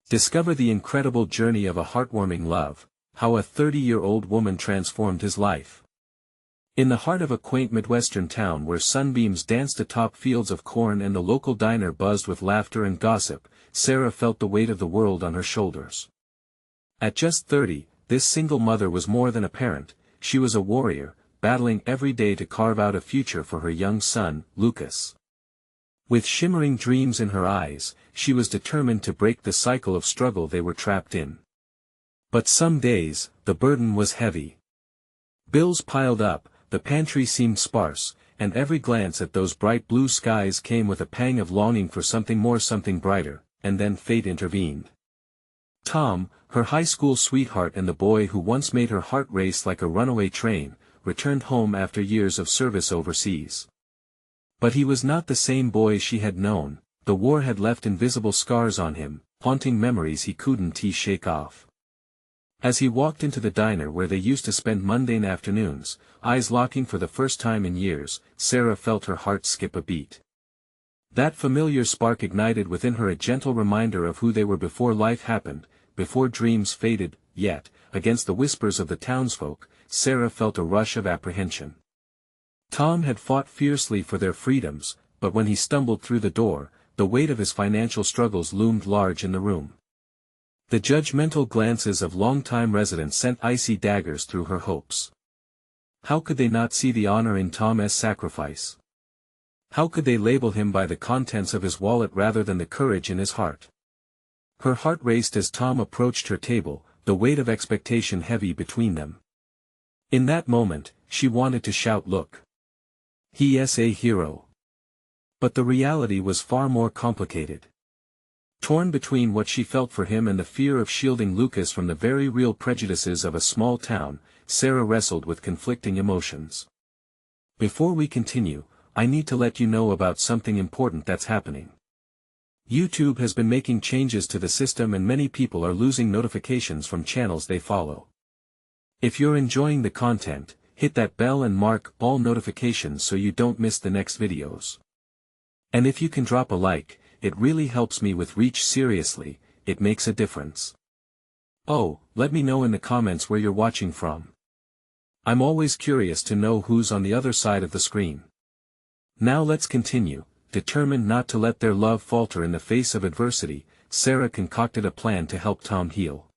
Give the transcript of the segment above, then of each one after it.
Discover the incredible journey of a heartwarming love, how a 30-year-old woman transformed his life. In the heart of a quaint Midwestern town where sunbeams danced atop fields of corn and the local diner buzzed with laughter and gossip, Sarah felt the weight of the world on her shoulders. At just 30, this single mother was more than a parent, she was a warrior, battling every day to carve out a future for her young son, Lucas. With shimmering dreams in her eyes, she was determined to break the cycle of struggle they were trapped in. But some days, the burden was heavy. Bills piled up, the pantry seemed sparse, and every glance at those bright blue skies came with a pang of longing for something more, something brighter, and then fate intervened. Tom, her high school sweetheart and the boy who once made her heart race like a runaway train, returned home after years of service overseas. But he was not the same boy she had known. The war had left invisible scars on him, haunting memories he couldn't shake off. As he walked into the diner where they used to spend mundane afternoons, eyes locking for the first time in years, Sarah felt her heart skip a beat. That familiar spark ignited within her a gentle reminder of who they were before life happened, before dreams faded, yet, against the whispers of the townsfolk, Sarah felt a rush of apprehension. Tom had fought fiercely for their freedoms, but when he stumbled through the door, the weight of his financial struggles loomed large in the room. The judgmental glances of longtime residents sent icy daggers through her hopes. How could they not see the honor in Tom's sacrifice? How could they label him by the contents of his wallet rather than the courage in his heart? Her heart raced as Tom approached her table, the weight of expectation heavy between them. In that moment, she wanted to shout, "Look! He is a hero." But the reality was far more complicated. Torn between what she felt for him and the fear of shielding Lucas from the very real prejudices of a small town, Sarah wrestled with conflicting emotions. Before we continue, I need to let you know about something important that's happening. YouTube has been making changes to the system and many people are losing notifications from channels they follow. If you're enjoying the content, hit that bell and mark all notifications so you don't miss the next videos. And if you can drop a like, it really helps me with reach. Seriously, it makes a difference. Oh, let me know in the comments where you're watching from. I'm always curious to know who's on the other side of the screen. Now let's continue. Determined not to let their love falter in the face of adversity, Sarah concocted a plan to help Tom heal.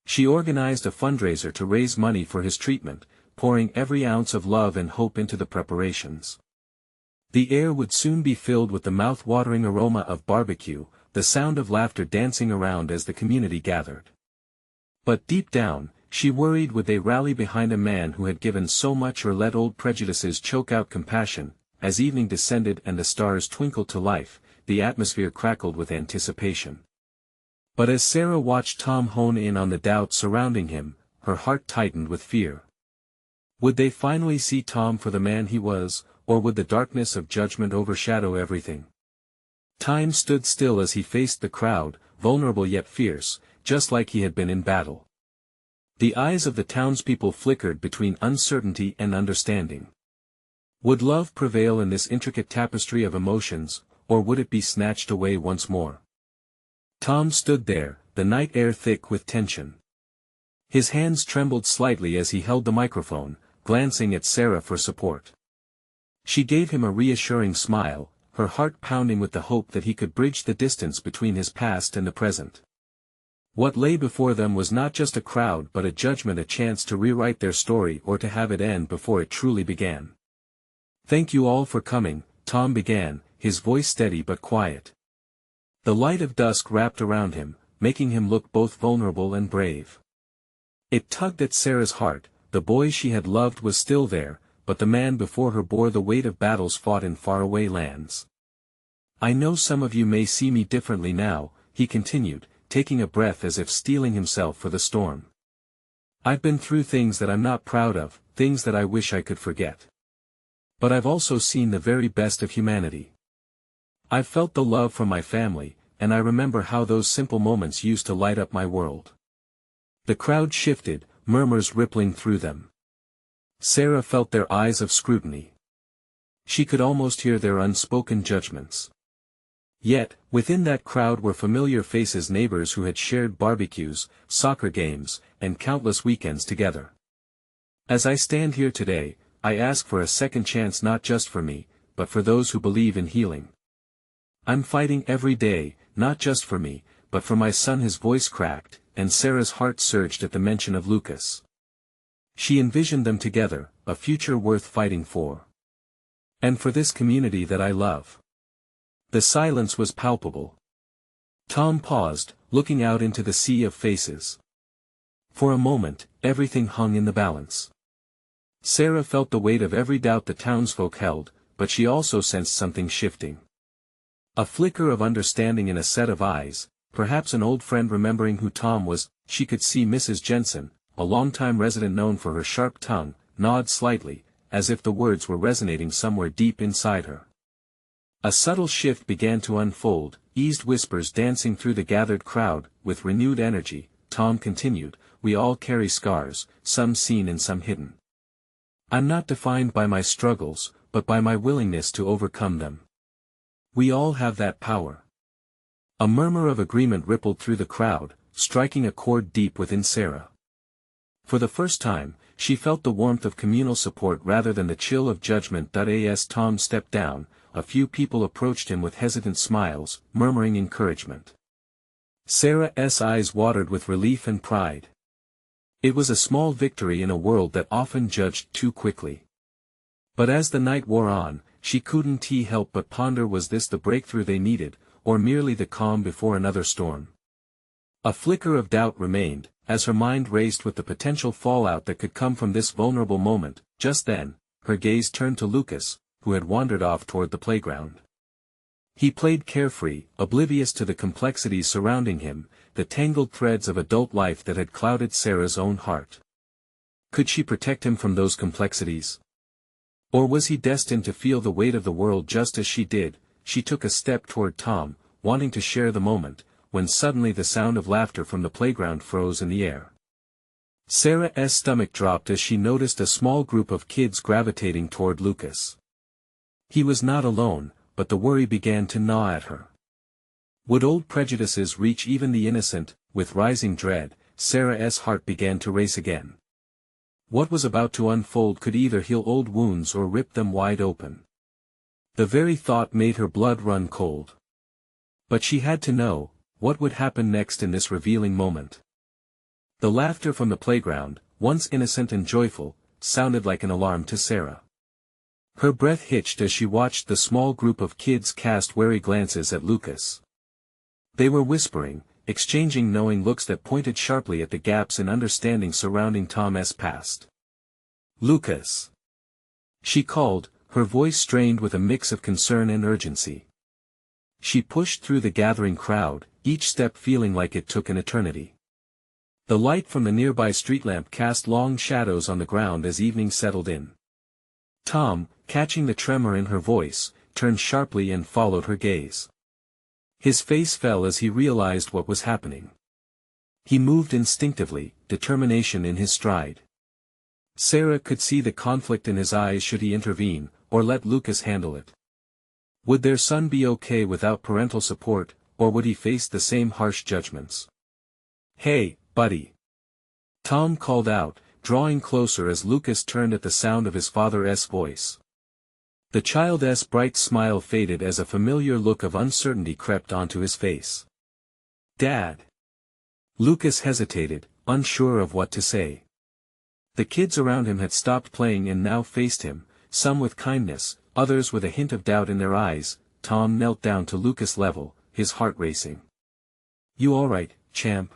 She organized a fundraiser to raise money for his treatment, pouring every ounce of love and hope into the preparations. The air would soon be filled with the mouth-watering aroma of barbecue, the sound of laughter dancing around as the community gathered. But deep down, she worried, would they rally behind a man who had given so much or let old prejudices choke out compassion? As evening descended and the stars twinkled to life, the atmosphere crackled with anticipation. But as Sarah watched Tom hone in on the doubts surrounding him, her heart tightened with fear. Would they finally see Tom for the man he was, or would the darkness of judgment overshadow everything? Time stood still as he faced the crowd, vulnerable yet fierce, just like he had been in battle. The eyes of the townspeople flickered between uncertainty and understanding. Would love prevail in this intricate tapestry of emotions, or would it be snatched away once more? Tom stood there, the night air thick with tension. His hands trembled slightly as he held the microphone, glancing at Sarah for support. She gave him a reassuring smile, her heart pounding with the hope that he could bridge the distance between his past and the present. What lay before them was not just a crowd but a judgment, a chance to rewrite their story or to have it end before it truly began. "Thank you all for coming," Tom began, his voice steady but quiet. The light of dusk wrapped around him, making him look both vulnerable and brave. It tugged at Sarah's heart. The boy she had loved was still there, but the man before her bore the weight of battles fought in faraway lands. "I know some of you may see me differently now," he continued, taking a breath as if steeling himself for the storm. "I've been through things that I'm not proud of, things that I wish I could forget. But I've also seen the very best of humanity. I've felt the love from my family, and I remember how those simple moments used to light up my world." The crowd shifted, murmurs rippling through them. Sarah felt their eyes of scrutiny. She could almost hear their unspoken judgments. Yet, within that crowd were familiar faces, neighbors who had shared barbecues, soccer games, and countless weekends together. As I stand here today, I ask for a second chance, not just for me, but for those who believe in healing. I'm fighting every day, not just for me, but for my son. His voice cracked, and Sarah's heart surged at the mention of Lucas. She envisioned them together, a future worth fighting for. And for this community that I love. The silence was palpable. Tom paused, looking out into the sea of faces. For a moment, everything hung in the balance. Sarah felt the weight of every doubt the townsfolk held, but she also sensed something shifting. A flicker of understanding in a set of eyes, perhaps an old friend remembering who Tom was. She could see Mrs. Jensen, a longtime resident known for her sharp tongue, nod slightly, as if the words were resonating somewhere deep inside her. A subtle shift began to unfold, eased whispers dancing through the gathered crowd. With renewed energy, Tom continued, "We all carry scars, some seen and some hidden. I'm not defined by my struggles, but by my willingness to overcome them. We all have that power." A murmur of agreement rippled through the crowd, striking a chord deep within Sarah. For the first time, she felt the warmth of communal support rather than the chill of judgment. As Tom stepped down, a few people approached him with hesitant smiles, murmuring encouragement. Sarah's eyes watered with relief and pride. It was a small victory in a world that often judged too quickly. But as the night wore on, she couldn't help but ponder, was this the breakthrough they needed, or merely the calm before another storm? A flicker of doubt remained, as her mind raced with the potential fallout that could come from this vulnerable moment. Just then, her gaze turned to Lucas, who had wandered off toward the playground. He played carefree, oblivious to the complexities surrounding him, the tangled threads of adult life that had clouded Sarah's own heart. Could she protect him from those complexities? Or was he destined to feel the weight of the world just as she did? She took a step toward Tom, wanting to share the moment, when suddenly the sound of laughter from the playground froze in the air. Sarah's stomach dropped as she noticed a small group of kids gravitating toward Lucas. He was not alone, but the worry began to gnaw at her. Would old prejudices reach even the innocent? With rising dread, Sarah's heart began to race again. What was about to unfold could either heal old wounds or rip them wide open. The very thought made her blood run cold. But she had to know, what would happen next in this revealing moment. The laughter from the playground, once innocent and joyful, sounded like an alarm to Sarah. Her breath hitched as she watched the small group of kids cast wary glances at Lucas. They were whispering, exchanging knowing looks that pointed sharply at the gaps in understanding surrounding Tom's past. "Lucas!" she called, her voice strained with a mix of concern and urgency. She pushed through the gathering crowd, each step feeling like it took an eternity. The light from the nearby street lamp cast long shadows on the ground as evening settled in. Tom, catching the tremor in her voice, turned sharply and followed her gaze. His face fell as he realized what was happening. He moved instinctively, determination in his stride. Sarah could see the conflict in his eyes. Should he intervene, or let Lucas handle it? Would their son be okay without parental support, or would he face the same harsh judgments? "Hey, buddy!" Tom called out, drawing closer as Lucas turned at the sound of his father's voice. The child's bright smile faded as a familiar look of uncertainty crept onto his face. "Dad!" Lucas hesitated, unsure of what to say. The kids around him had stopped playing and now faced him, some with kindness, others with a hint of doubt in their eyes. Tom knelt down to Lucas' level, his heart racing. "You alright, champ?"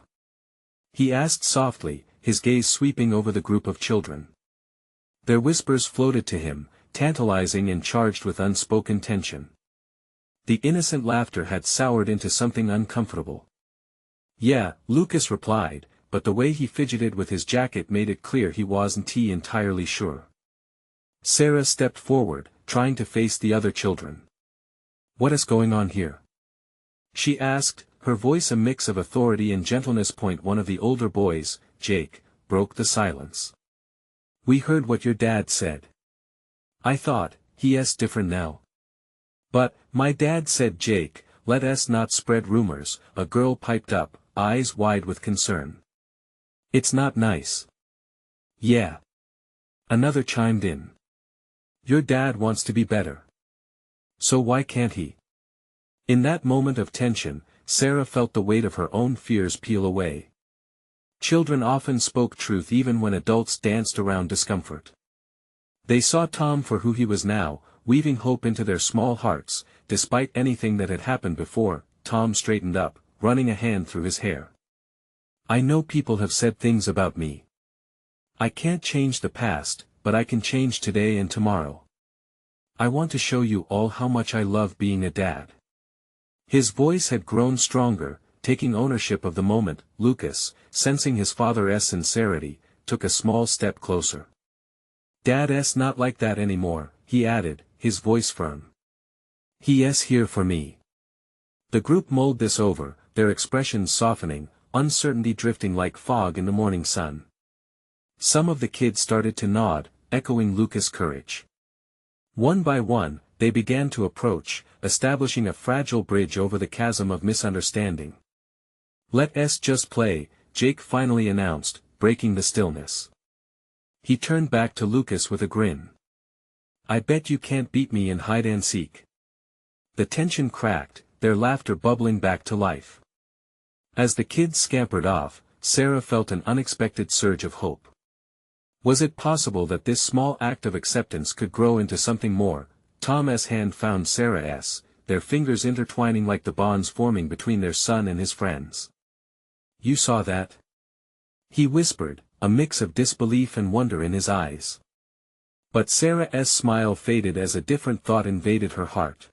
he asked softly, his gaze sweeping over the group of children. Their whispers floated to him, tantalizing and charged with unspoken tension. The innocent laughter had soured into something uncomfortable. "Yeah," Lucas replied, but the way he fidgeted with his jacket made it clear he wasn't entirely sure. Sarah stepped forward, trying to face the other children. "What is going on here?" she asked, her voice a mix of authority and gentleness. One of the older boys, Jake, broke the silence. "We heard what your dad said. I thought, he's different now." "But, my dad said," Jake, let us not spread rumors, a girl piped up, eyes wide with concern. It's not nice. Yeah. Another chimed in. Your dad wants to be better. So why can't he? In that moment of tension, Sarah felt the weight of her own fears peel away. Children often spoke truth even when adults danced around discomfort. They saw Tom for who he was now, weaving hope into their small hearts. Despite anything that had happened before, Tom straightened up, running a hand through his hair. I know people have said things about me. I can't change the past, but I can change today and tomorrow. I want to show you all how much I love being a dad. His voice had grown stronger, taking ownership of the moment. Lucas, sensing his father's sincerity, took a small step closer. Dad's not like that anymore, he added, his voice firm. He's here for me. The group mulled this over, their expressions softening, uncertainty drifting like fog in the morning sun. Some of the kids started to nod, echoing Lucas' courage. One by one, they began to approach, establishing a fragile bridge over the chasm of misunderstanding. Let's just play, Jake finally announced, breaking the stillness. He turned back to Lucas with a grin. I bet you can't beat me in hide and seek. The tension cracked, their laughter bubbling back to life. As the kids scampered off, Sarah felt an unexpected surge of hope. Was it possible that this small act of acceptance could grow into something more? Tom's hand found Sarah's, their fingers intertwining like the bonds forming between their son and his friends. You saw that? He whispered, a mix of disbelief and wonder in his eyes. But Sarah's smile faded as a different thought invaded her heart.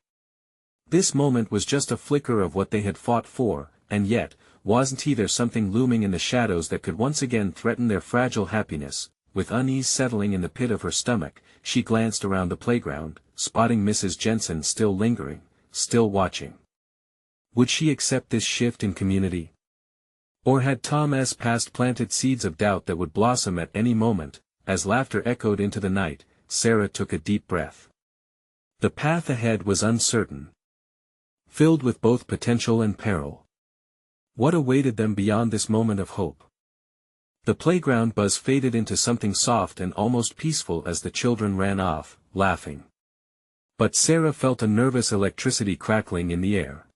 This moment was just a flicker of what they had fought for, and yet, wasn't there something looming in the shadows that could once again threaten their fragile happiness? With unease settling in the pit of her stomach, she glanced around the playground, spotting Mrs. Jensen still lingering, still watching. Would she accept this shift in community? Or had Tom's past planted seeds of doubt that would blossom at any moment? As laughter echoed into the night, Sarah took a deep breath. The path ahead was uncertain, filled with both potential and peril. What awaited them beyond this moment of hope? The playground buzz faded into something soft and almost peaceful as the children ran off, laughing. But Sarah felt a nervous electricity crackling in the air.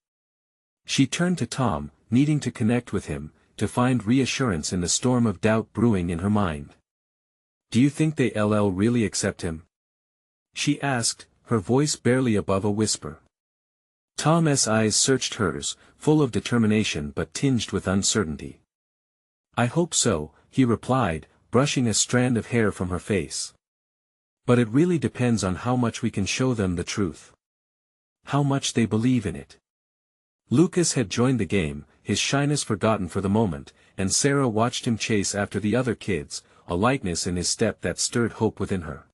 She turned to Tom, needing to connect with him, to find reassurance in the storm of doubt brewing in her mind. Do you think they'll really accept him? She asked, her voice barely above a whisper. Tom's eyes searched hers, full of determination but tinged with uncertainty. I hope so, he replied, brushing a strand of hair from her face. But it really depends on how much we can show them the truth. How much they believe in it. Lucas had joined the game, his shyness forgotten for the moment, and Sarah watched him chase after the other kids, a lightness in his step that stirred hope within her.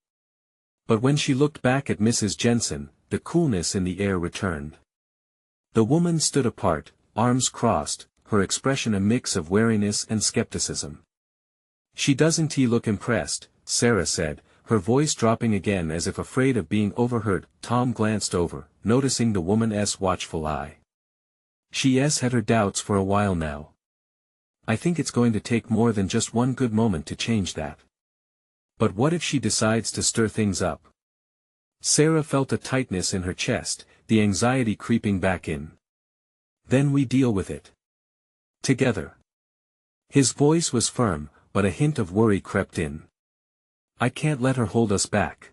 But when she looked back at Mrs. Jensen, the coolness in the air returned. The woman stood apart, arms crossed, her expression a mix of wariness and skepticism. She doesn't look impressed, Sarah said, her voice dropping again as if afraid of being overheard. Tom glanced over, noticing the woman's watchful eye. She's had her doubts for a while now. I think it's going to take more than just one good moment to change that. But what if she decides to stir things up? Sarah felt a tightness in her chest, the anxiety creeping back in. Then we deal with it. Together. His voice was firm, but a hint of worry crept in. I can't let her hold us back.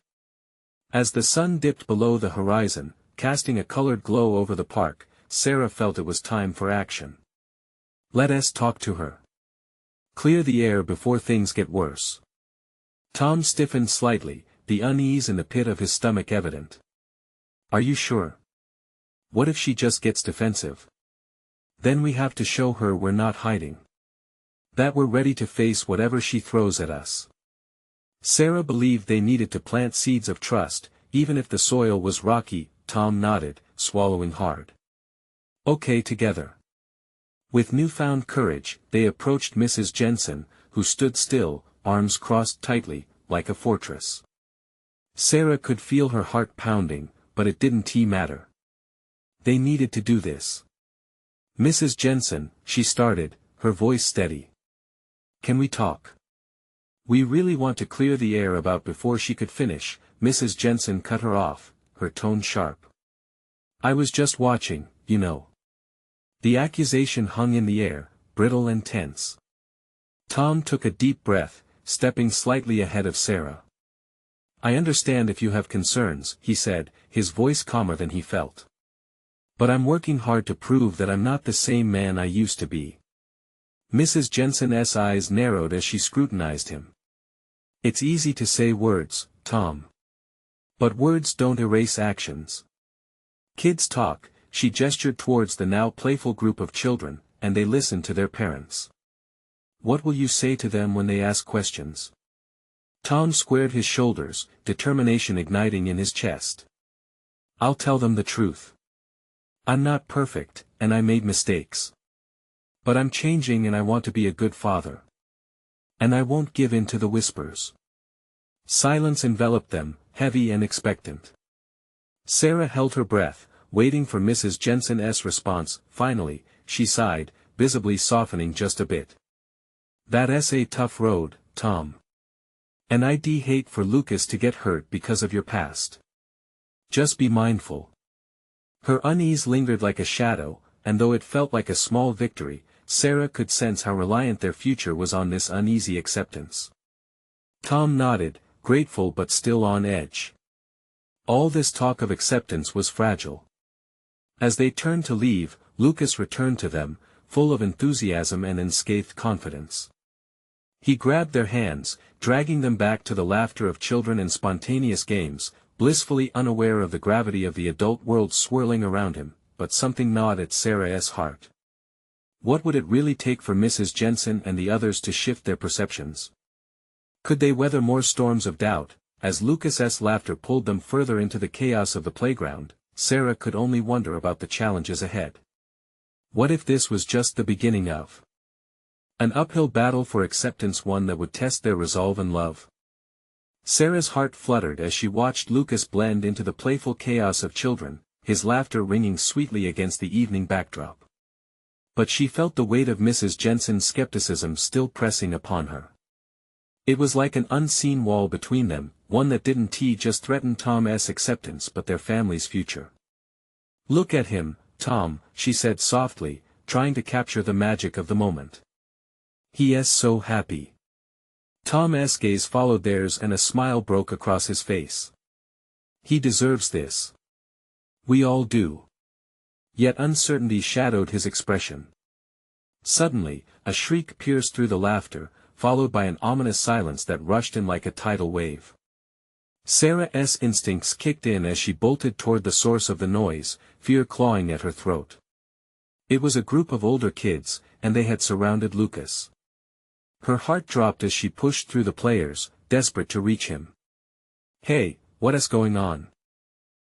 As the sun dipped below the horizon, casting a colored glow over the park, Sarah felt it was time for action. Let us talk to her. Clear the air before things get worse. Tom stiffened slightly, the unease in the pit of his stomach evident. Are you sure? What if she just gets defensive? Then we have to show her we're not hiding. That we're ready to face whatever she throws at us. Sarah believed they needed to plant seeds of trust, even if the soil was rocky. Tom nodded, swallowing hard. Okay, together. With newfound courage, they approached Mrs. Jensen, who stood still, arms crossed tightly, like a fortress. Sarah could feel her heart pounding, but it didn't matter. They needed to do this. Mrs. Jensen, she started, her voice steady. Can we talk? We really want to clear the air about before she could finish. Mrs. Jensen cut her off, her tone sharp. I was just watching, you know. The accusation hung in the air, brittle and tense. Tom took a deep breath, stepping slightly ahead of Sarah. I understand if you have concerns, he said, his voice calmer than he felt. But I'm working hard to prove that I'm not the same man I used to be. Mrs. Jensen's eyes narrowed as she scrutinized him. It's easy to say words, Tom. But words don't erase actions. Kids talk, she gestured towards the now playful group of children, and they listen to their parents. What will you say to them when they ask questions? Tom squared his shoulders, determination igniting in his chest. I'll tell them the truth. I'm not perfect, and I made mistakes. But I'm changing and I want to be a good father. And I won't give in to the whispers. Silence enveloped them, heavy and expectant. Sarah held her breath, waiting for Mrs. Jensen's response. Finally, she sighed, visibly softening just a bit. That's a tough road, Tom. And I'd hate for Lucas to get hurt because of your past. Just be mindful. Her unease lingered like a shadow, and though it felt like a small victory, Sarah could sense how reliant their future was on this uneasy acceptance. Tom nodded, grateful but still on edge. All this talk of acceptance was fragile. As they turned to leave, Lucas returned to them, full of enthusiasm and unscathed confidence. He grabbed their hands, dragging them back to the laughter of children and spontaneous games, blissfully unaware of the gravity of the adult world swirling around him, but something gnawed at Sarah's heart. What would it really take for Mrs. Jensen and the others to shift their perceptions? Could they weather more storms of doubt? As Lucas's laughter pulled them further into the chaos of the playground, Sarah could only wonder about the challenges ahead. What if this was just the beginning of an uphill battle for acceptance, one that would test their resolve and love? Sarah's heart fluttered as she watched Lucas blend into the playful chaos of children, his laughter ringing sweetly against the evening backdrop. But she felt the weight of Mrs. Jensen's skepticism still pressing upon her. It was like an unseen wall between them, one that didn't just threaten Tom's acceptance but their family's future. Look at him, Tom, she said softly, trying to capture the magic of the moment. He is so happy. Tom's gaze followed theirs and a smile broke across his face. He deserves this. We all do. Yet uncertainty shadowed his expression. Suddenly, a shriek pierced through the laughter, followed by an ominous silence that rushed in like a tidal wave. Sarah's instincts kicked in as she bolted toward the source of the noise, fear clawing at her throat. It was a group of older kids, and they had surrounded Lucas. Her heart dropped as she pushed through the players, desperate to reach him. Hey, what is going on?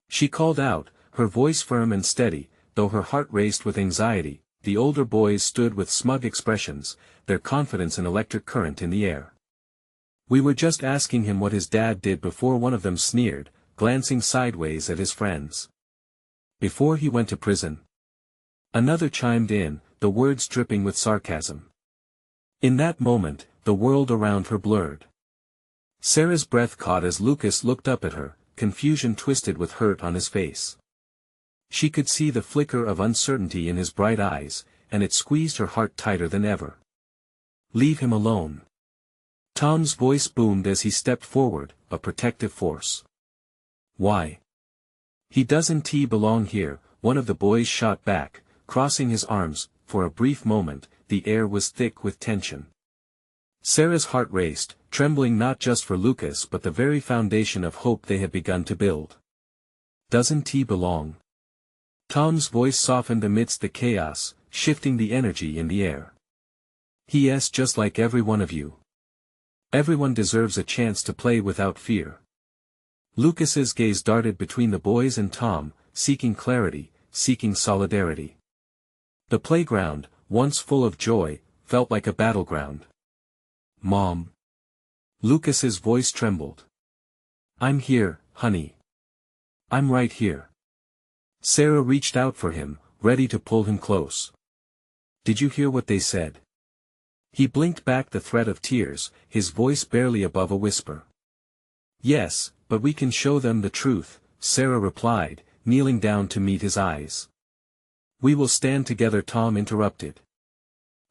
She called out, her voice firm and steady, though her heart raced with anxiety. The older boys stood with smug expressions, their confidence an electric current in the air. We were just asking him what his dad did before, one of them sneered, glancing sideways at his friends. Before he went to prison. Another chimed in, the words dripping with sarcasm. In that moment, the world around her blurred. Sarah's breath caught as Lucas looked up at her, confusion twisted with hurt on his face. She could see the flicker of uncertainty in his bright eyes, and it squeezed her heart tighter than ever. Leave him alone. Tom's voice boomed as he stepped forward, a protective force. Why? He doesn't belong here, one of the boys shot back, crossing his arms. For a brief moment, the air was thick with tension. Sarah's heart raced, trembling not just for Lucas but the very foundation of hope they had begun to build. Doesn't he belong? Tom's voice softened amidst the chaos, shifting the energy in the air. He is just like every one of you. Everyone deserves a chance to play without fear. Lucas's gaze darted between the boys and Tom, seeking clarity, seeking solidarity. The playground, once full of joy, felt like a battleground. Mom. Lucas's voice trembled. I'm here, honey. I'm right here. Sarah reached out for him, ready to pull him close. Did you hear what they said? He blinked back the threat of tears, his voice barely above a whisper. Yes, but we can show them the truth, Sarah replied, kneeling down to meet his eyes. We will stand together, Tom interrupted.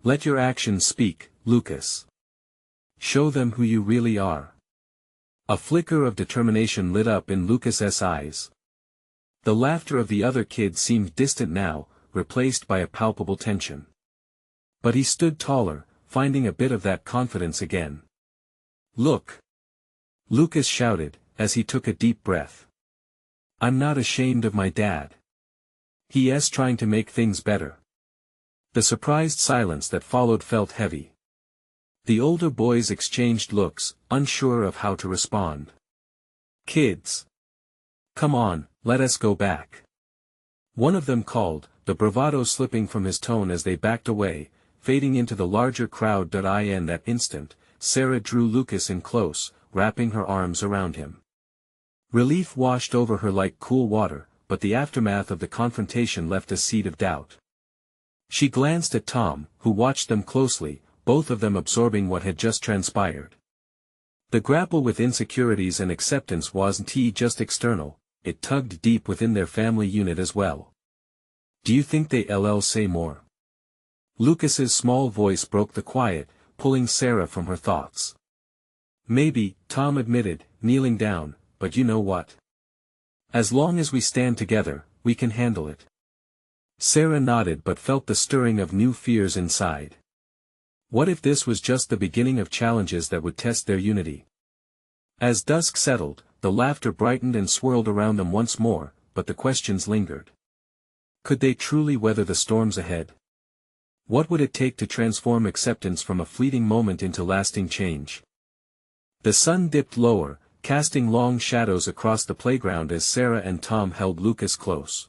Let your actions speak, Lucas. Show them who you really are. A flicker of determination lit up in Lucas's eyes. The laughter of the other kids seemed distant now, replaced by a palpable tension. But he stood taller, finding a bit of that confidence again. Look! Lucas shouted, as he took a deep breath. I'm not ashamed of my dad. He's trying to make things better. The surprised silence that followed felt heavy. The older boys exchanged looks, unsure of how to respond. Kids! Come on, let us go back. One of them called, the bravado slipping from his tone as they backed away, fading into the larger crowd. In that instant, Sarah drew Lucas in close, wrapping her arms around him. Relief washed over her like cool water, but the aftermath of the confrontation left a seed of doubt. She glanced at Tom, who watched them closely, both of them absorbing what had just transpired. The grapple with insecurities and acceptance wasn't just external, it tugged deep within their family unit as well. Do you think they'll say more? Lucas's small voice broke the quiet, pulling Sarah from her thoughts. Maybe, Tom admitted, kneeling down, but you know what? As long as we stand together, we can handle it. Sarah nodded but felt the stirring of new fears inside. What if this was just the beginning of challenges that would test their unity? As dusk settled, the laughter brightened and swirled around them once more, but the questions lingered. Could they truly weather the storms ahead? What would it take to transform acceptance from a fleeting moment into lasting change? The sun dipped lower, casting long shadows across the playground as Sarah and Tom held Lucas close.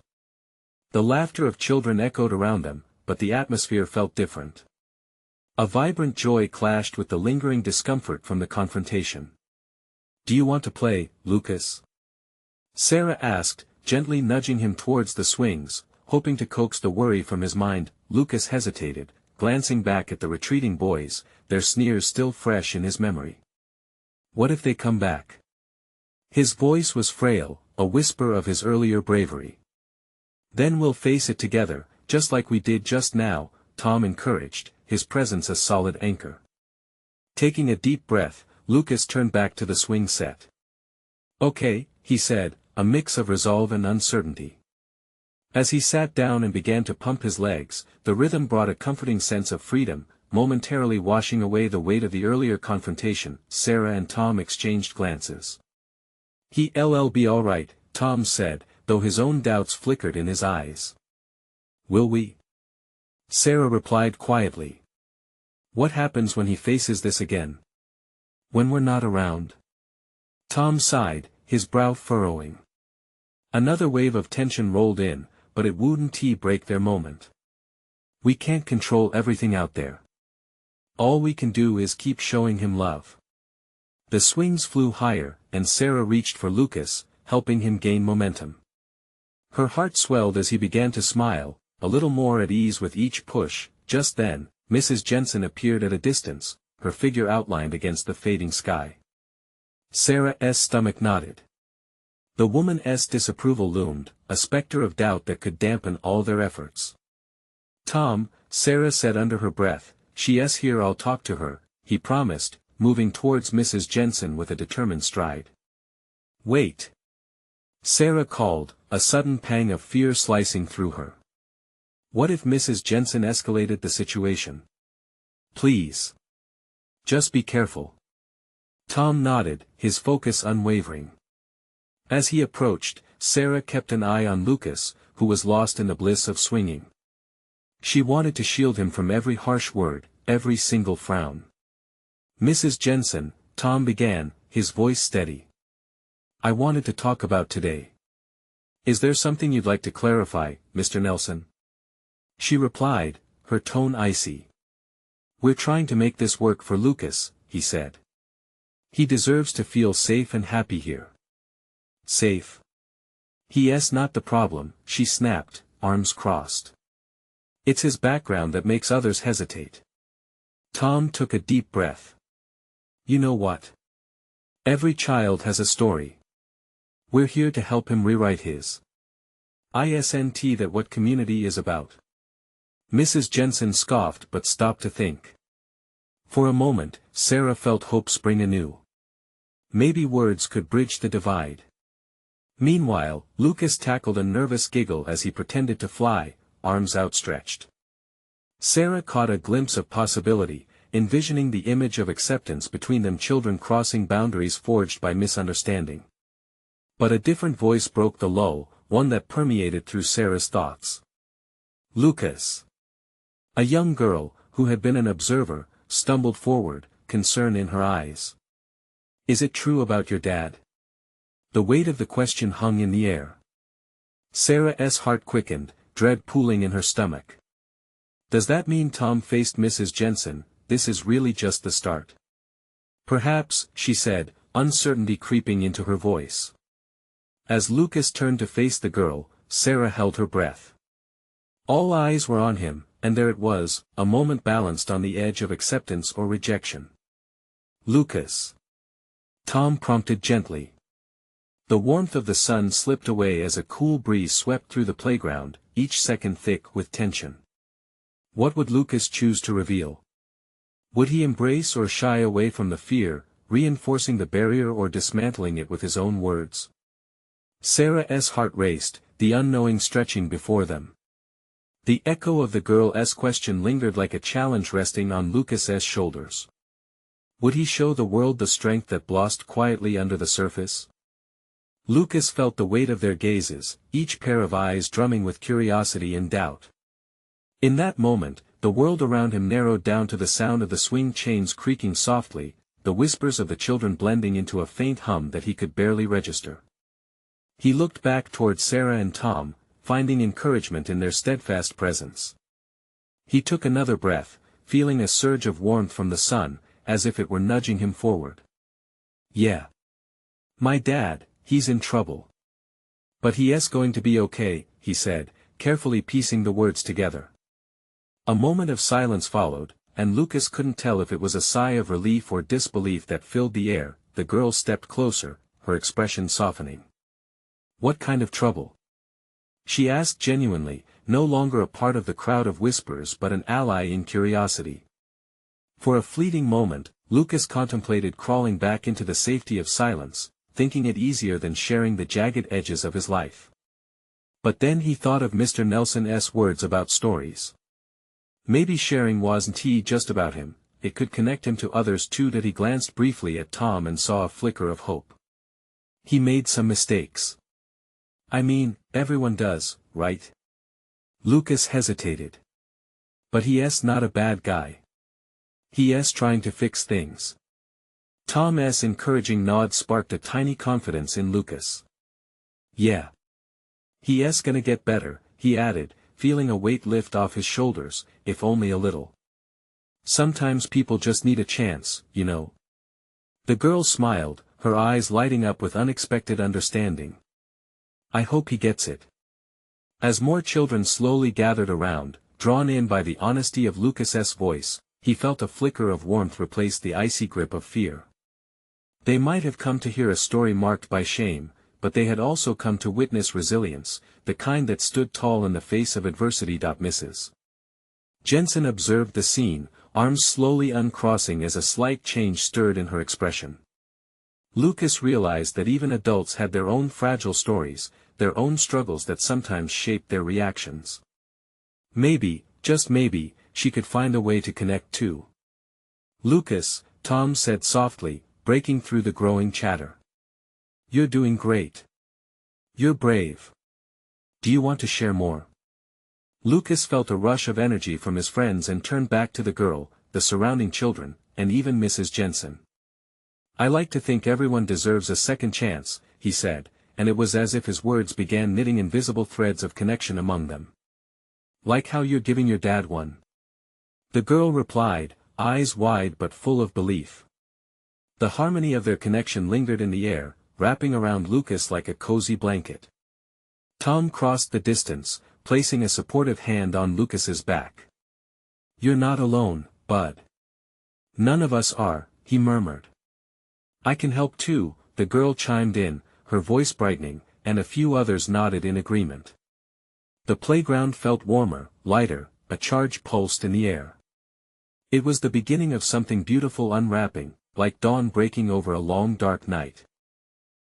The laughter of children echoed around them, but the atmosphere felt different. A vibrant joy clashed with the lingering discomfort from the confrontation. Do you want to play, Lucas? Sarah asked, gently nudging him towards the swings, hoping to coax the worry from his mind. Lucas hesitated, glancing back at the retreating boys, their sneers still fresh in his memory. What if they come back? His voice was frail, a whisper of his earlier bravery. Then we'll face it together, just like we did just now, Tom encouraged, his presence a solid anchor. Taking a deep breath, Lucas turned back to the swing set. Okay, he said, a mix of resolve and uncertainty. As he sat down and began to pump his legs, the rhythm brought a comforting sense of freedom, momentarily washing away the weight of the earlier confrontation. Sarah and Tom exchanged glances. He'll be all right, Tom said, though his own doubts flickered in his eyes. Will we? Sarah replied quietly. What happens when he faces this again? When we're not around? Tom sighed, his brow furrowing. Another wave of tension rolled in, but it wouldn't break their moment. We can't control everything out there. All we can do is keep showing him love. The swings flew higher, and Sarah reached for Lucas, helping him gain momentum. Her heart swelled as he began to smile, a little more at ease with each push. Just then, Mrs. Jensen appeared at a distance, her figure outlined against the fading sky. Sarah's stomach knotted. The woman's disapproval loomed, a specter of doubt that could dampen all their efforts. Tom, Sarah said under her breath, she's here, I'll talk to her, he promised, moving towards Mrs. Jensen with a determined stride. Wait! Sarah called, a sudden pang of fear slicing through her. What if Mrs. Jensen escalated the situation? Please. Just be careful. Tom nodded, his focus unwavering. As he approached, Sarah kept an eye on Lucas, who was lost in the bliss of swinging. She wanted to shield him from every harsh word, every single frown. Mrs. Jensen, Tom began, his voice steady. I wanted to talk about today. Is there something you'd like to clarify, Mr. Nelson? She replied, her tone icy. We're trying to make this work for Lucas, he said. He deserves to feel safe and happy here. Safe? He's not the problem, she snapped, arms crossed. It's his background that makes others hesitate. Tom took a deep breath. You know what? Every child has a story. We're here to help him rewrite his. Isn't that what community is about? Mrs. Jensen scoffed but stopped to think. For a moment, Sarah felt hope spring anew. Maybe words could bridge the divide. Meanwhile, Lucas tackled a nervous giggle as he pretended to fly, arms outstretched. Sarah caught a glimpse of possibility, envisioning the image of acceptance between them, children crossing boundaries forged by misunderstanding. But a different voice broke the lull, one that permeated through Sarah's thoughts. Lucas. A young girl, who had been an observer, stumbled forward, concern in her eyes. Is it true about your dad? The weight of the question hung in the air. Sarah's heart quickened, dread pooling in her stomach. Does that mean Tom faced Mrs. Jensen? This is really just the start. Perhaps, she said, uncertainty creeping into her voice. As Lucas turned to face the girl, Sarah held her breath. All eyes were on him, and there it was, a moment balanced on the edge of acceptance or rejection. Lucas. Tom prompted gently. The warmth of the sun slipped away as a cool breeze swept through the playground, each second thick with tension. What would Lucas choose to reveal? Would he embrace or shy away from the fear, reinforcing the barrier or dismantling it with his own words? Sarah's heart raced, the unknowing stretching before them. The echo of the girl's question lingered like a challenge resting on Lucas's shoulders. Would he show the world the strength that blossomed quietly under the surface? Lucas felt the weight of their gazes, each pair of eyes drumming with curiosity and doubt. In that moment, the world around him narrowed down to the sound of the swing chains creaking softly, the whispers of the children blending into a faint hum that he could barely register. He looked back toward Sarah and Tom, finding encouragement in their steadfast presence. He took another breath, feeling a surge of warmth from the sun, as if it were nudging him forward. Yeah. My dad, he's in trouble. But he's going to be okay, he said, carefully piecing the words together. A moment of silence followed, and Lucas couldn't tell if it was a sigh of relief or disbelief that filled the air. The girl stepped closer, her expression softening. What kind of trouble? She asked genuinely, no longer a part of the crowd of whispers but an ally in curiosity. For a fleeting moment, Lucas contemplated crawling back into the safety of silence, thinking it easier than sharing the jagged edges of his life. But then he thought of Mr. Nelson's words about stories. Maybe sharing wasn't just about him, it could connect him to others too. That he glanced briefly at Tom and saw a flicker of hope. He made some mistakes. I mean, everyone does, right? Lucas hesitated. But he's not a bad guy. He's trying to fix things. Tom's encouraging nod sparked a tiny confidence in Lucas. Yeah. He's gonna get better, he added, feeling a weight lift off his shoulders, if only a little. Sometimes people just need a chance, you know. The girl smiled, her eyes lighting up with unexpected understanding. I hope he gets it. As more children slowly gathered around, drawn in by the honesty of Lucas's voice, he felt a flicker of warmth replace the icy grip of fear. They might have come to hear a story marked by shame, but they had also come to witness resilience, the kind that stood tall in the face of adversity. Mrs. Jensen observed the scene, arms slowly uncrossing as a slight change stirred in her expression. Lucas realized that even adults had their own fragile stories, their own struggles that sometimes shaped their reactions. Maybe, just maybe, she could find a way to connect too. Lucas, Tom said softly, breaking through the growing chatter. You're doing great. You're brave. Do you want to share more? Lucas felt a rush of energy from his friends and turned back to the girl, the surrounding children, and even Mrs. Jensen. I like to think everyone deserves a second chance, he said, and it was as if his words began knitting invisible threads of connection among them. Like how you're giving your dad one. The girl replied, eyes wide but full of belief. The harmony of their connection lingered in the air, wrapping around Lucas like a cozy blanket. Tom crossed the distance, placing a supportive hand on Lucas's back. "You're not alone, bud." "None of us are," he murmured. "I can help too," the girl chimed in, her voice brightening, and a few others nodded in agreement. The playground felt warmer, lighter, a charge pulsed in the air. It was the beginning of something beautiful unwrapping, like dawn breaking over a long dark night.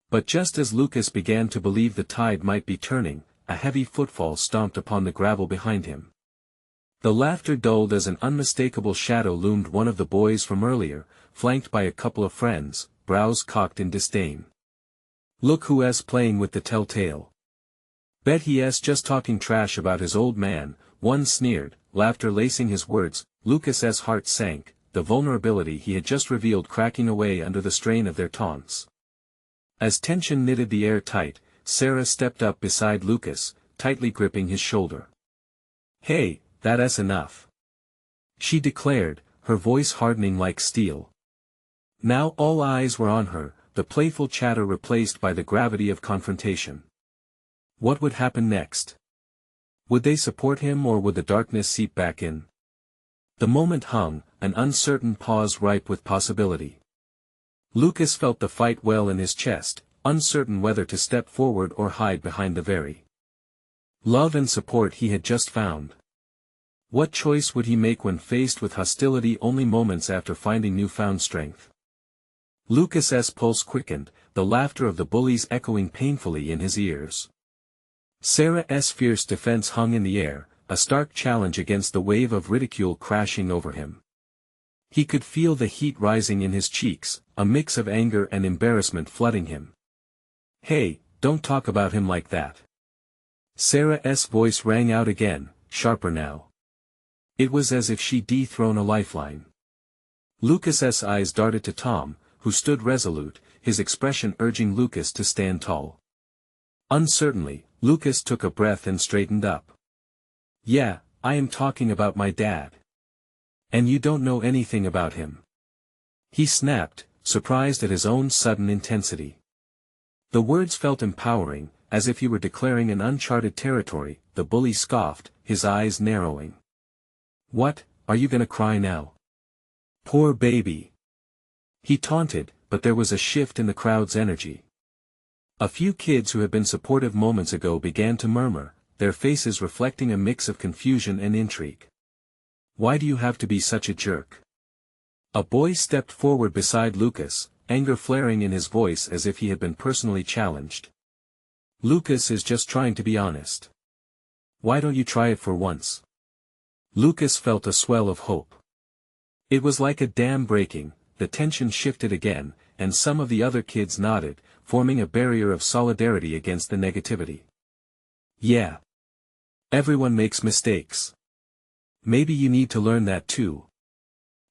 But just as Lucas began to believe the tide might be turning, a heavy footfall stomped upon the gravel behind him. The laughter dulled as an unmistakable shadow loomed, one of the boys from earlier, flanked by a couple of friends, brows cocked in disdain. "Look who's playing with the telltale. Bet he's just talking trash about his old man," one sneered, laughter lacing his words. Lucas's heart sank, the vulnerability he had just revealed cracking away under the strain of their taunts. As tension knitted the air tight, Sarah stepped up beside Lucas, tightly gripping his shoulder. "Hey, that's enough," she declared, her voice hardening like steel. Now all eyes were on her, the playful chatter replaced by the gravity of confrontation. What would happen next? Would they support him, or would the darkness seep back in? The moment hung, an uncertain pause ripe with possibility. Lucas felt the fight well in his chest, uncertain whether to step forward or hide behind the very love and support he had just found. What choice would he make when faced with hostility only moments after finding newfound strength? Lucas's pulse quickened, the laughter of the bullies echoing painfully in his ears. Sarah's fierce defense hung in the air, a stark challenge against the wave of ridicule crashing over him. He could feel the heat rising in his cheeks, a mix of anger and embarrassment flooding him. "Hey, don't talk about him like that." Sarah's voice rang out again, sharper now. It was as if she'd dethroned a lifeline. Lucas's eyes darted to Tom, who stood resolute, his expression urging Lucas to stand tall. Uncertainly, Lucas took a breath and straightened up. "Yeah, I am talking about my dad. And you don't know anything about him," he snapped, surprised at his own sudden intensity. The words felt empowering, as if he were declaring an uncharted territory. The bully scoffed, his eyes narrowing. "What, are you gonna cry now? Poor baby," he taunted, but there was a shift in the crowd's energy. A few kids who had been supportive moments ago began to murmur, their faces reflecting a mix of confusion and intrigue. "Why do you have to be such a jerk?" A boy stepped forward beside Lucas, anger flaring in his voice as if he had been personally challenged. "Lucas is just trying to be honest. Why don't you try it for once?" Lucas felt a swell of hope. It was like a dam breaking, the tension shifted again, and some of the other kids nodded, forming a barrier of solidarity against the negativity. "Yeah. Everyone makes mistakes. Maybe you need to learn that too,"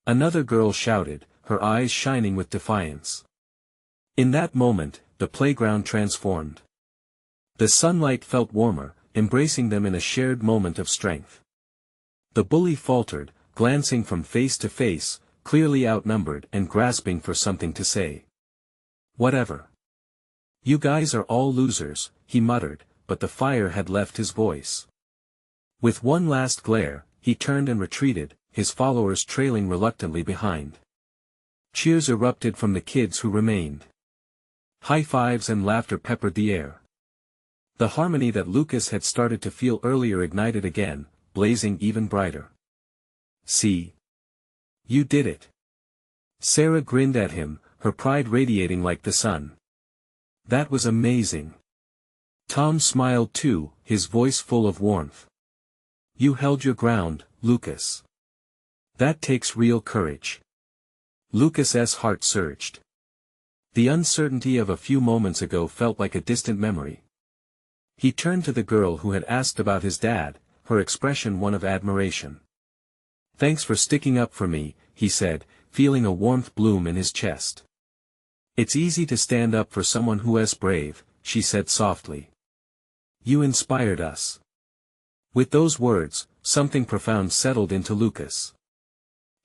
another girl shouted, her eyes shining with defiance. In that moment, the playground transformed. The sunlight felt warmer, embracing them in a shared moment of strength. The bully faltered, glancing from face to face, clearly outnumbered and grasping for something to say. "Whatever. You guys are all losers," he muttered, but the fire had left his voice. With one last glare, he turned and retreated, his followers trailing reluctantly behind. Cheers erupted from the kids who remained. High fives and laughter peppered the air. The harmony that Lucas had started to feel earlier ignited again, blazing even brighter. "See? You did it." Sarah grinned at him, her pride radiating like the sun. "That was amazing." Tom smiled too, his voice full of warmth. "You held your ground, Lucas. That takes real courage." Lucas's heart surged. The uncertainty of a few moments ago felt like a distant memory. He turned to the girl who had asked about his dad, her expression one of admiration. "Thanks for sticking up for me," he said, feeling a warmth bloom in his chest. "It's easy to stand up for someone who is brave," she said softly. "You inspired us." With those words, something profound settled into Lucas.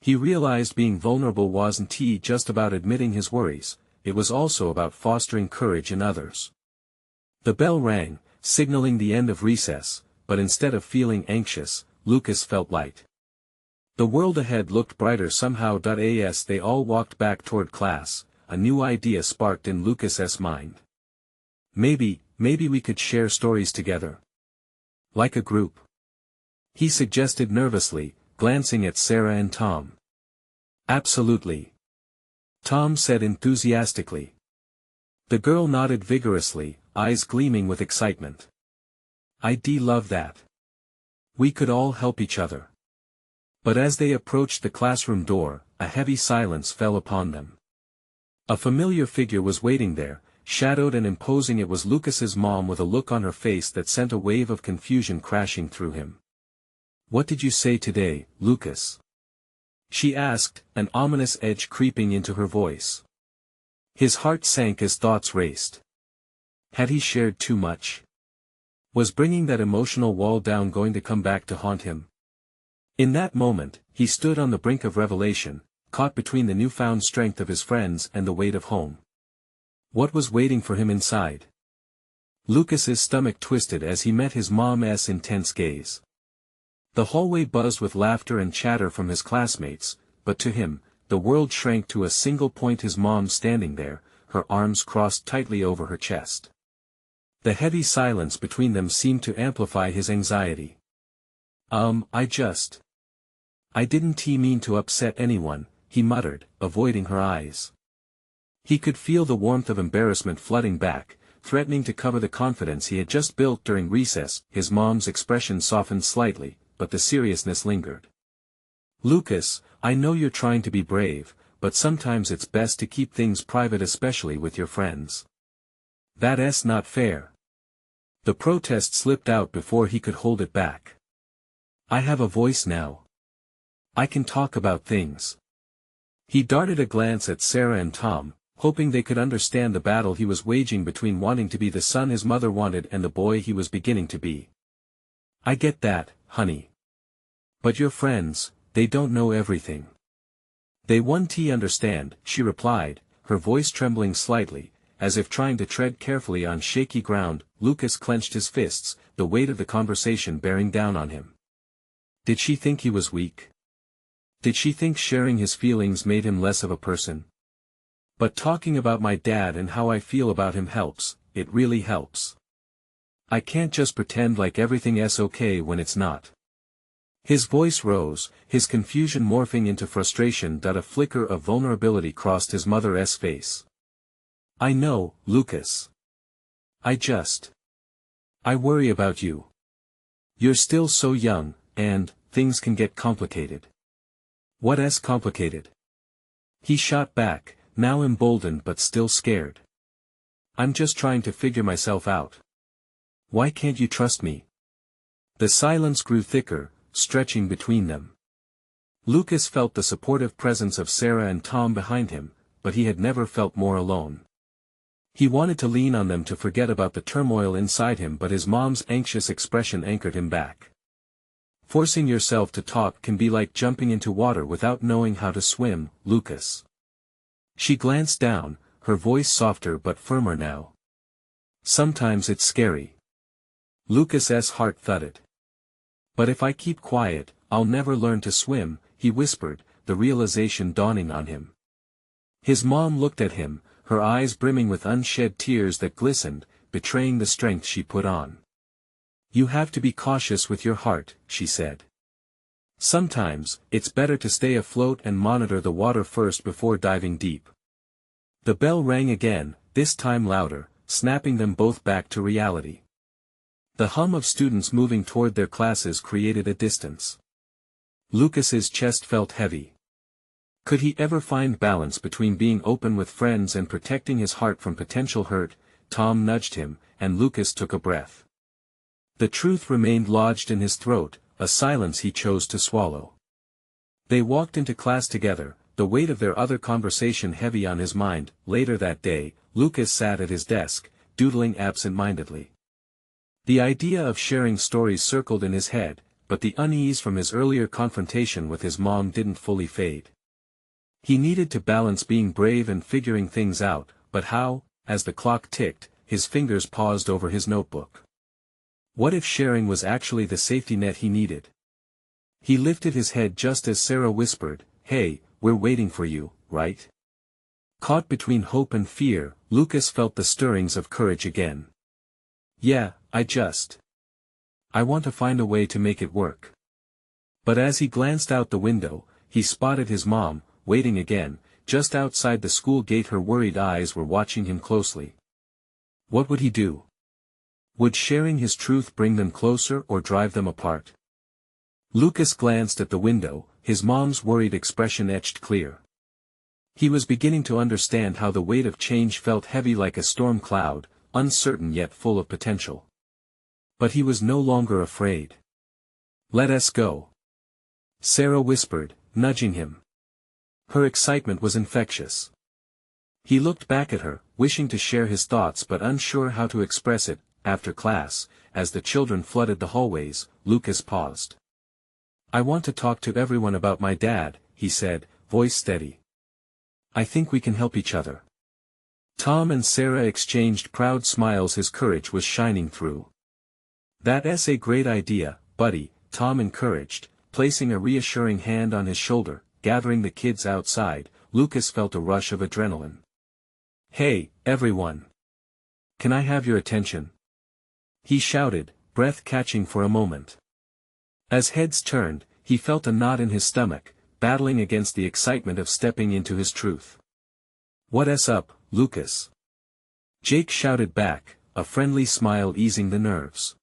He realized being vulnerable wasn't just about admitting his worries, it was also about fostering courage in others. The bell rang, signaling the end of recess, but instead of feeling anxious, Lucas felt light. The world ahead looked brighter somehow. As they all walked back toward class, a new idea sparked in Lucas's mind. Maybe we could share stories together. Like a group. He suggested nervously, glancing at Sarah and Tom. Absolutely. Tom said enthusiastically. The girl nodded vigorously, eyes gleaming with excitement. I'd love that. We could all help each other. But as they approached the classroom door, a heavy silence fell upon them. A familiar figure was waiting there, shadowed and imposing. It was Lucas's mom with a look on her face that sent a wave of confusion crashing through him. What did you say today, Lucas? She asked, an ominous edge creeping into her voice. His heart sank as thoughts raced. Had he shared too much? Was bringing that emotional wall down going to come back to haunt him? In that moment, he stood on the brink of revelation, caught between the newfound strength of his friends and the weight of home. What was waiting for him inside? Lucas's stomach twisted as he met his mom's intense gaze. The hallway buzzed with laughter and chatter from his classmates, but to him, the world shrank to a single point: his mom standing there, her arms crossed tightly over her chest. The heavy silence between them seemed to amplify his anxiety. I didn't mean to upset anyone, he muttered, avoiding her eyes. He could feel the warmth of embarrassment flooding back, threatening to cover the confidence he had just built during recess. His mom's expression softened slightly, but the seriousness lingered. Lucas, I know you're trying to be brave, but sometimes it's best to keep things private, especially with your friends. That's not fair. The protest slipped out before he could hold it back. I have a voice now. I can talk about things. He darted a glance at Sarah and Tom, hoping they could understand the battle he was waging between wanting to be the son his mother wanted and the boy he was beginning to be. I get that, honey. But your friends, they don't know everything. They won't understand, she replied, her voice trembling slightly, as if trying to tread carefully on shaky ground. Lucas clenched his fists, the weight of the conversation bearing down on him. Did she think he was weak? Did she think sharing his feelings made him less of a person? But talking about my dad and how I feel about him helps, it really helps. I can't just pretend like everything's okay when it's not. His voice rose, his confusion morphing into frustration. A flicker of vulnerability crossed his mother's face. I know, Lucas. I worry about you. You're still so young, and things can get complicated. What's complicated? He shot back, now emboldened but still scared. I'm just trying to figure myself out. Why can't you trust me? The silence grew thicker, stretching between them. Lucas felt the supportive presence of Sarah and Tom behind him, but he had never felt more alone. He wanted to lean on them to forget about the turmoil inside him, but his mom's anxious expression anchored him back. Forcing yourself to talk can be like jumping into water without knowing how to swim, Lucas. She glanced down, her voice softer but firmer now. Sometimes it's scary. Lucas's heart thudded. But if I keep quiet, I'll never learn to swim, he whispered, the realization dawning on him. His mom looked at him, her eyes brimming with unshed tears that glistened, betraying the strength she put on. You have to be cautious with your heart, she said. Sometimes, it's better to stay afloat and monitor the water first before diving deep. The bell rang again, this time louder, snapping them both back to reality. The hum of students moving toward their classes created a distance. Lucas's chest felt heavy. Could he ever find balance between being open with friends and protecting his heart from potential hurt? Tom nudged him, and Lucas took a breath. The truth remained lodged in his throat, a silence he chose to swallow. They walked into class together, the weight of their other conversation heavy on his mind. Later that day, Lucas sat at his desk, doodling absent-mindedly. The idea of sharing stories circled in his head, but the unease from his earlier confrontation with his mom didn't fully fade. He needed to balance being brave and figuring things out, but how? As the clock ticked, his fingers paused over his notebook. What if sharing was actually the safety net he needed? He lifted his head just as Sarah whispered, "Hey, we're waiting for you, right?" Caught between hope and fear, Lucas felt the stirrings of courage again. "Yeah, I want to find a way to make it work." But as he glanced out the window, he spotted his mom, waiting again, just outside the school gate. Her worried eyes were watching him closely. What would he do? Would sharing his truth bring them closer or drive them apart? Lucas glanced at the window, his mom's worried expression etched clear. He was beginning to understand how the weight of change felt heavy like a storm cloud, uncertain yet full of potential. But he was no longer afraid. "Let us go," Sarah whispered, nudging him. Her excitement was infectious. He looked back at her, wishing to share his thoughts but unsure how to express it. After class, as the children flooded the hallways, Lucas paused. "I want to talk to everyone about my dad," he said, voice steady. "I think we can help each other." Tom and Sarah exchanged proud smiles. His courage was shining through. "That's a great idea, buddy," Tom encouraged, placing a reassuring hand on his shoulder. Gathering the kids outside, Lucas felt a rush of adrenaline. "Hey, everyone! Can I have your attention?" he shouted, breath catching for a moment. As heads turned, he felt a knot in his stomach, battling against the excitement of stepping into his truth. "What's up, Lucas?" Jake shouted back, a friendly smile easing the nerves.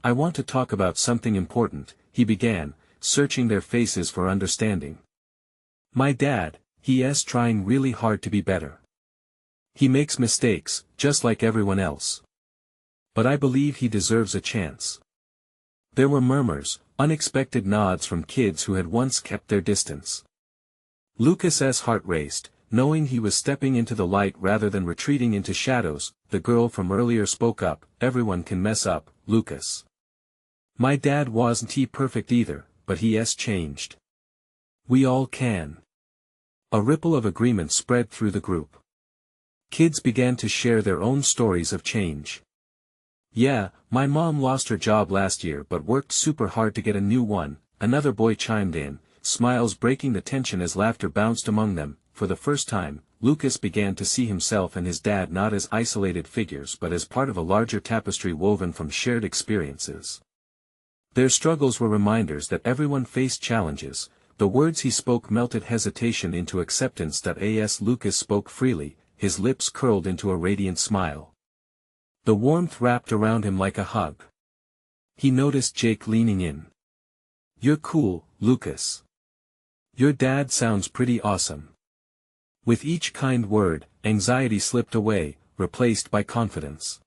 "I want to talk about something important," he began, searching their faces for understanding. "My dad, he's trying really hard to be better. He makes mistakes, just like everyone else. But I believe he deserves a chance." There were murmurs, unexpected nods from kids who had once kept their distance. Lucas's heart raced, knowing he was stepping into the light rather than retreating into shadows. The girl from earlier spoke up, "Everyone can mess up, Lucas. My dad wasn't perfect either, but he's changed. We all can." A ripple of agreement spread through the group. Kids began to share their own stories of change. "Yeah, my mom lost her job last year but worked super hard to get a new one," another boy chimed in, smiles breaking the tension as laughter bounced among them. For the first time, Lucas began to see himself and his dad not as isolated figures but as part of a larger tapestry woven from shared experiences. Their struggles were reminders that everyone faced challenges. The words he spoke melted hesitation into acceptance. As Lucas spoke freely, his lips curled into a radiant smile. The warmth wrapped around him like a hug. He noticed Jake leaning in. "You're cool, Lucas. Your dad sounds pretty awesome." With each kind word, anxiety slipped away, replaced by confidence.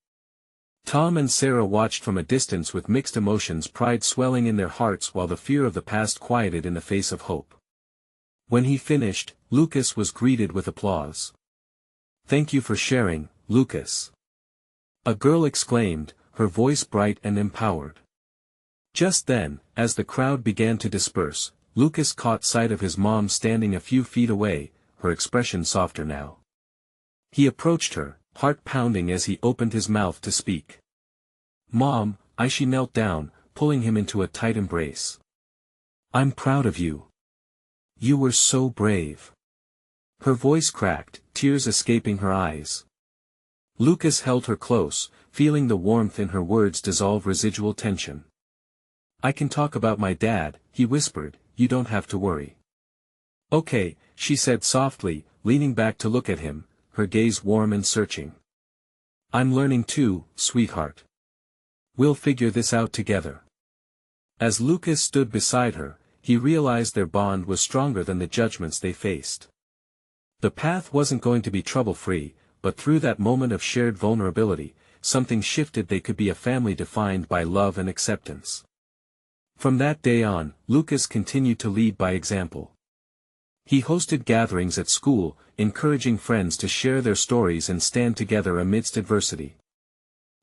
Tom and Sarah watched from a distance with mixed emotions, pride swelling in their hearts while the fear of the past quieted in the face of hope. When he finished, Lucas was greeted with applause. "Thank you for sharing, Lucas," a girl exclaimed, her voice bright and empowered. Just then, as the crowd began to disperse, Lucas caught sight of his mom standing a few feet away, her expression softer now. He approached her, heart pounding as he opened his mouth to speak. "Mom," she knelt down, pulling him into a tight embrace. "I'm proud of you. You were so brave." Her voice cracked, tears escaping her eyes. Lucas held her close, feeling the warmth in her words dissolve residual tension. "I can talk about my dad," he whispered, "you don't have to worry." "Okay," she said softly, leaning back to look at him, her gaze warm and searching. "I'm learning too, sweetheart. We'll figure this out together." As Lucas stood beside her, he realized their bond was stronger than the judgments they faced. The path wasn't going to be trouble-free, but through that moment of shared vulnerability, something shifted. They could be a family defined by love and acceptance. From that day on, Lucas continued to lead by example. He hosted gatherings at school, encouraging friends to share their stories and stand together amidst adversity.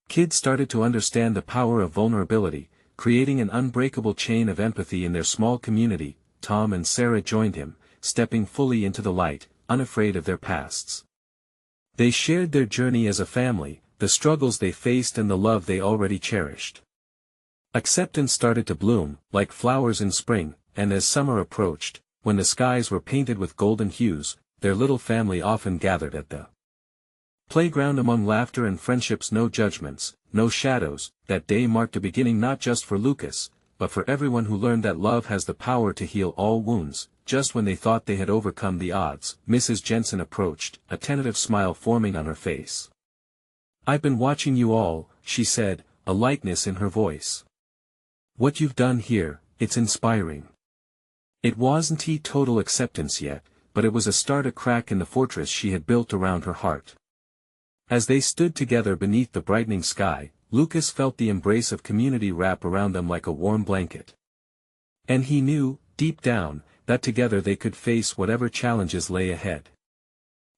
Kids started to understand the power of vulnerability, creating an unbreakable chain of empathy in their small community. Tom and Sarah joined him, stepping fully into the light, unafraid of their pasts. They shared their journey as a family, the struggles they faced and the love they already cherished. Acceptance started to bloom, like flowers in spring, and as summer approached, when the skies were painted with golden hues, their little family often gathered at the playground among laughter and friendships. No judgments, no shadows. That day marked a beginning not just for Lucas, but for everyone who learned that love has the power to heal all wounds. Just when they thought they had overcome the odds, Mrs. Jensen approached, a tentative smile forming on her face. "I've been watching you all," she said, a lightness in her voice. "What you've done here, it's inspiring." It wasn't total acceptance yet, but it was a start, a crack in the fortress she had built around her heart. As they stood together beneath the brightening sky, Lucas felt the embrace of community wrap around them like a warm blanket. And he knew, deep down, that together they could face whatever challenges lay ahead.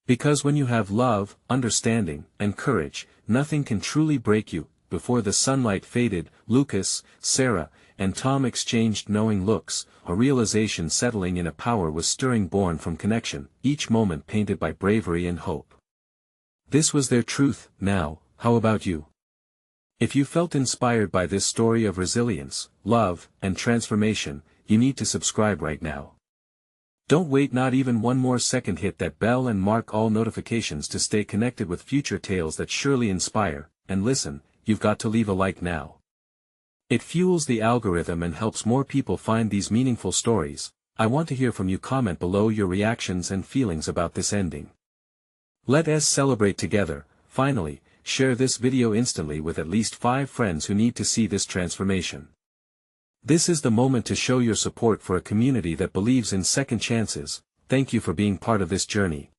Because when you have love, understanding, and courage, nothing can truly break you. Before the sunlight faded, Lucas, Sarah, and Tom exchanged knowing looks, a realization settling in. A power was stirring, born from connection, each moment painted by bravery and hope. This was their truth. Now, how about you? If you felt inspired by this story of resilience, love, and transformation, you need to subscribe right now. Don't wait not even one more second. Hit that bell and mark all notifications to stay connected with future tales that surely inspire. And listen, you've got to leave a like now. It fuels the algorithm and helps more people find these meaningful stories. I want to hear from you. Comment below your reactions and feelings about this ending. Let us celebrate together. Finally, share this video instantly with at least 5 friends who need to see this transformation. This is the moment to show your support for a community that believes in second chances. Thank you for being part of this journey.